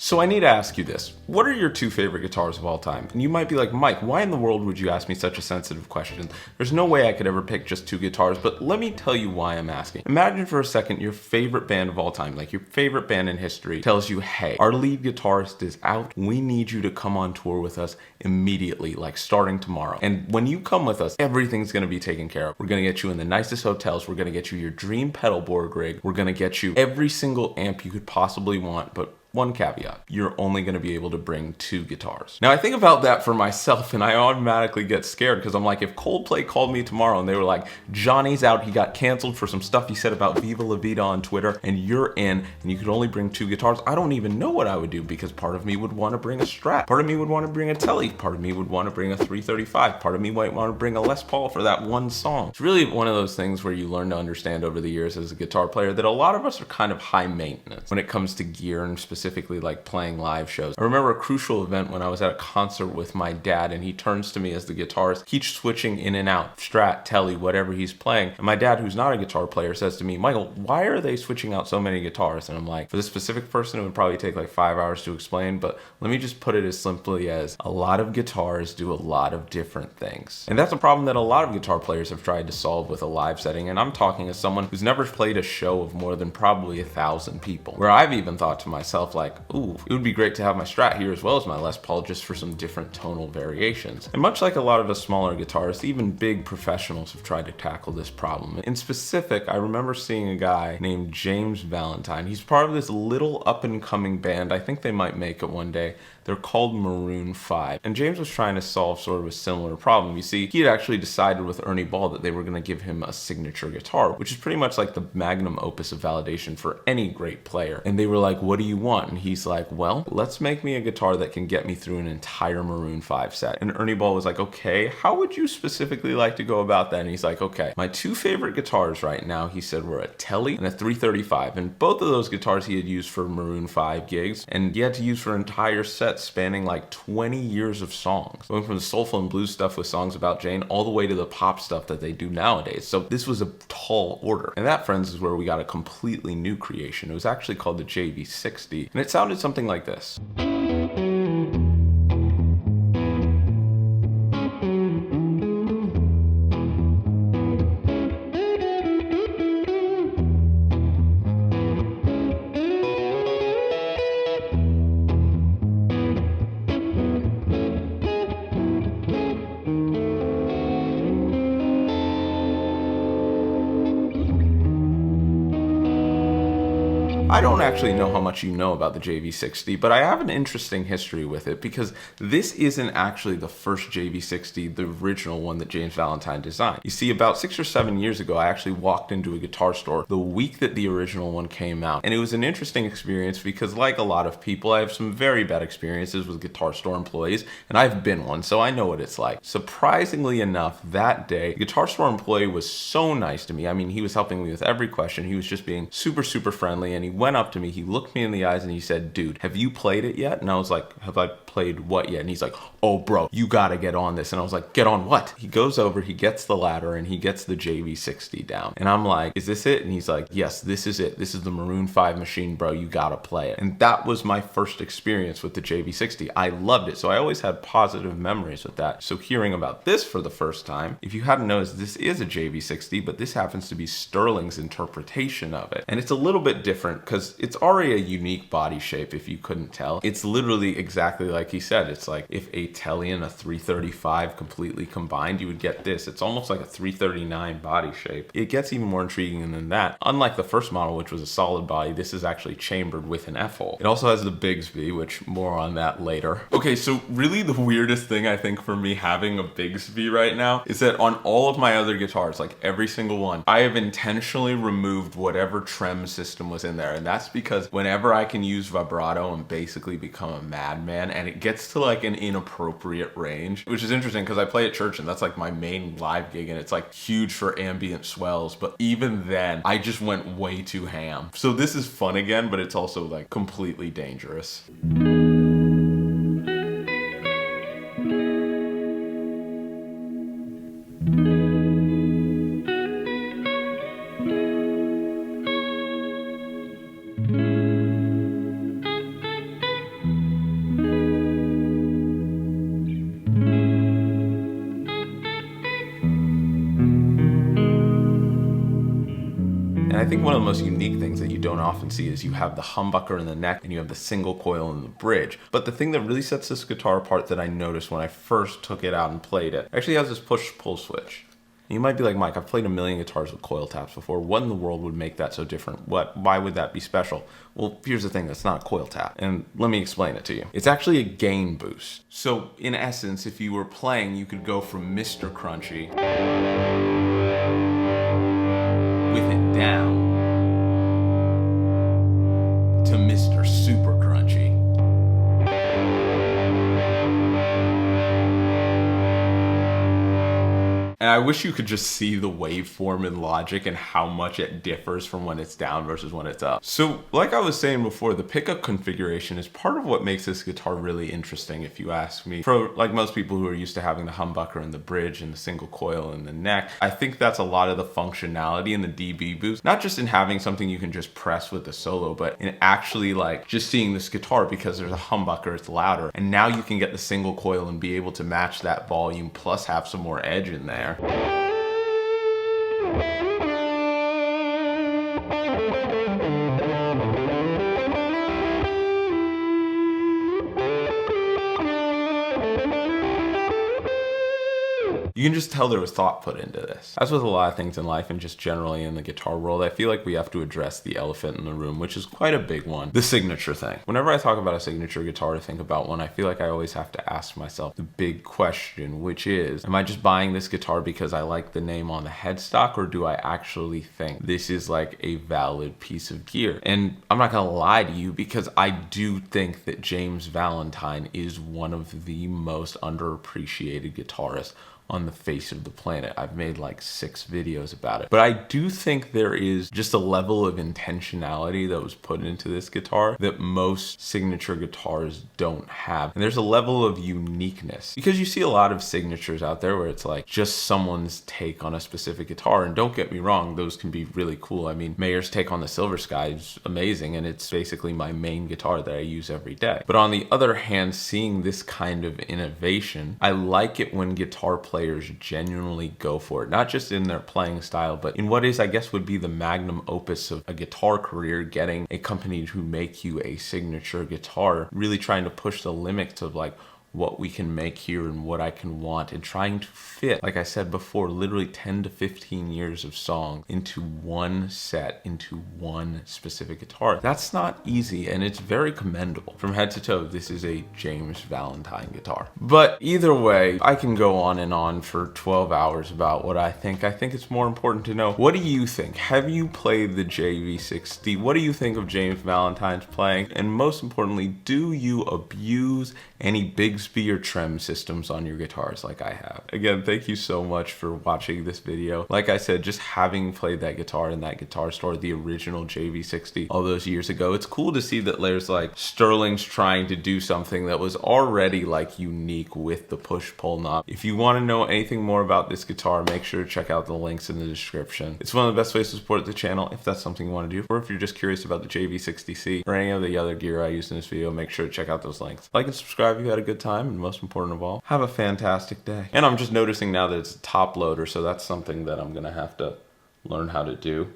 So I need to ask you this. What are your two favorite guitars of all time? And you might be like, Mike, why in the world would you ask me such a sensitive question? There's no way I could ever pick just two guitars, but let me tell you why I'm asking. Imagine for a second your favorite band of all time, like your favorite band in history, tells you, hey, our lead guitarist is out. We need you to come on tour with us immediately, like starting tomorrow. And when you come with us, everything's going to be taken care of. We're going to get you in the nicest hotels. We're going to get you your dream pedal board rig. We're going to get you every single amp you could possibly want, but one caveat, you're only going to be able to bring two guitars. Now I think about that for myself and I automatically get scared because I'm like, if Coldplay called me tomorrow and they were like, Johnny's out, he got canceled for some stuff he said about Viva La Vida on Twitter, and you're in and you could only bring two guitars, I don't even know what I would do, because part of me would want to bring a Strat, part of me would want to bring a Tele, part of me would want to bring a 335, part of me might want to bring a Les Paul for that one song. It's really one of those things where you learn to understand over the years as a guitar player that a lot of us are kind of high maintenance when it comes to gear, and specifically like playing live shows. I remember a crucial event when I was at a concert with my dad, and he turns to me as the guitarist, keeps switching in and out, Strat, Tele, whatever he's playing. And my dad, who's not a guitar player, says to me, Michael, why are they switching out so many guitars? And I'm like, for this specific person, it would probably take like 5 hours to explain, but let me just put it as simply as a lot of guitars do a lot of different things. And that's a problem that a lot of guitar players have tried to solve with a live setting. And I'm talking as someone who's never played a show of more than probably 1,000 people, where I've even thought to myself like, ooh, it would be great to have my Strat here as well as my Les Paul, just for some different tonal variations. And much like a lot of us smaller guitarists, even big professionals have tried to tackle this problem. In specific, I remember seeing a guy named James Valentine. He's part of this little up and coming band. I think they might make it one day. They're called Maroon 5. And James was trying to solve sort of a similar problem. You see, he had actually decided with Ernie Ball that they were going to give him a signature guitar, which is pretty much like the magnum opus of validation for any great player. And they were like, what do you want? And he's like, well, let's make me a guitar that can get me through an entire Maroon 5 set. And Ernie Ball was like, okay, how would you specifically like to go about that? And he's like, okay, my two favorite guitars right now, he said, were a Tele and a 335. And both of those guitars he had used for Maroon 5 gigs, and he had to use for entire sets spanning like 20 years of songs, going from the soulful and blues stuff with songs about Jane all the way to the pop stuff that they do nowadays. So this was a tall order. And that, friends, is where we got a completely new creation. It was actually called the JV60, and it sounded something like this. I don't actually know how much you know about the JV60, but I have an interesting history with it, because this isn't actually the first JV60, the original one that James Valentine designed. You see, about 6 or 7 years ago, I actually walked into a guitar store the week that the original one came out. And it was an interesting experience because, like a lot of people, I have some very bad experiences with guitar store employees, and I've been one, so I know what it's like. Surprisingly enough, that day, the guitar store employee was so nice to me. I mean, he was helping me with every question. He was just being super, super friendly, and he went up to me, he looked me in the eyes and he said, dude, have you played it yet? And I was like, have I played what yet? And he's like, oh bro, you gotta get on this. And I was like, get on what? He goes over, he gets the ladder, and he gets the JV60 down. And I'm like, is this it? And he's like, yes, this is it. This is the Maroon 5 machine, bro. You gotta play it. And that was my first experience with the JV60. I loved it. So I always had positive memories with that. So hearing about this for the first time, if you hadn't noticed, this is a JV60, but this happens to be Sterling's interpretation of it. And it's a little bit different because it's already a unique body shape, if you couldn't tell. It's literally exactly like he said. It's like if a Tele and a 335 completely combined, you would get this. It's almost like a 339 body shape. It gets even more intriguing than that. Unlike the first model, which was a solid body, this is actually chambered with an F-hole. It also has the Bigsby, which more on that later. Okay, so really the weirdest thing I think for me having a Bigsby right now is that on all of my other guitars, like every single one, I have intentionally removed whatever trem system was in there. And that's because whenever I can use vibrato and basically become a madman, and it gets to like an inappropriate range, which is interesting because I play at church and that's like my main live gig, and it's like huge for ambient swells, but even then I just went way too ham. So this is fun again, but it's also like completely dangerous. think one of the most unique things that you don't often see is you have the humbucker in the neck and you have the single coil in the bridge. But the thing that really sets this guitar apart that I noticed when I first took it out and played it actually has this push-pull switch. You might be like, Mike, I've played a million guitars with coil taps before. What in the world would make that so different? Why would that be special? Well, here's the thing, that's not a coil tap. And let me explain it to you. It's actually a gain boost. So in essence, if you were playing, you could go from Mr. Crunchy with it down to Mr. Super Crunchy. And I wish you could just see the waveform in Logic and how much it differs from when it's down versus when it's up. So like I was saying before, the pickup configuration is part of what makes this guitar really interesting, if you ask me. For like most people who are used to having the humbucker in the bridge and the single coil in the neck, I think that's a lot of the functionality in the dB boost, not just in having something you can just press with the solo, but in actually like just seeing this guitar because there's a humbucker, it's louder. And now you can get the single coil and be able to match that volume plus have some more edge in there. You can just tell there was thought put into this. As with a lot of things in life and just generally in the guitar world, I feel like we have to address the elephant in the room, which is quite a big one. The signature thing. Whenever I talk about a signature guitar to think about one, I feel like I always have to ask myself the big question, which is, am I just buying this guitar because I like the name on the headstock, or do I actually think this is like a valid piece of gear? And I'm not gonna lie to you, because I do think that James Valentine is one of the most underappreciated guitarists on the face of the planet. I've made like 6 videos about it. But I do think there is just a level of intentionality that was put into this guitar that most signature guitars don't have. And there's a level of uniqueness, because you see a lot of signatures out there where it's like just someone's take on a specific guitar. And don't get me wrong, those can be really cool. I mean, Mayer's take on the Silver Sky is amazing, and it's basically my main guitar that I use every day. But on the other hand, seeing this kind of innovation, I like it when guitar players genuinely go for it, not just in their playing style, but in what is, I guess, would be the magnum opus of a guitar career, getting a company to make you a signature guitar, really trying to push the limits of like what we can make here and what I can want, and trying to fit, like I said before, literally 10 to 15 years of song into one set, into one specific guitar. That's not easy, and it's very commendable. From head to toe, this is a James Valentine guitar. But either way, I can go on and on for 12 hours about what I think. I think it's more important to know, what do you think? Have you played the JV60? What do you think of James Valentine's playing? And most importantly, do you abuse any Bigsby or trem systems on your guitars like I have? Again, thank you so much for watching this video. Like I said, just having played that guitar in that guitar store, the original JV60 all those years ago, it's cool to see that there's like Sterling's trying to do something that was already like unique with the push-pull knob. If you want to know anything more about this guitar, make sure to check out the links in the description. It's one of the best ways to support the channel if that's something you want to do, or if you're just curious about the JV60C or any of the other gear I used in this video, make sure to check out those links. Like and subscribe if you had a good time, and most important of all, have a fantastic day. And I'm just noticing now that it's a top loader, so that's something that I'm gonna have to learn how to do.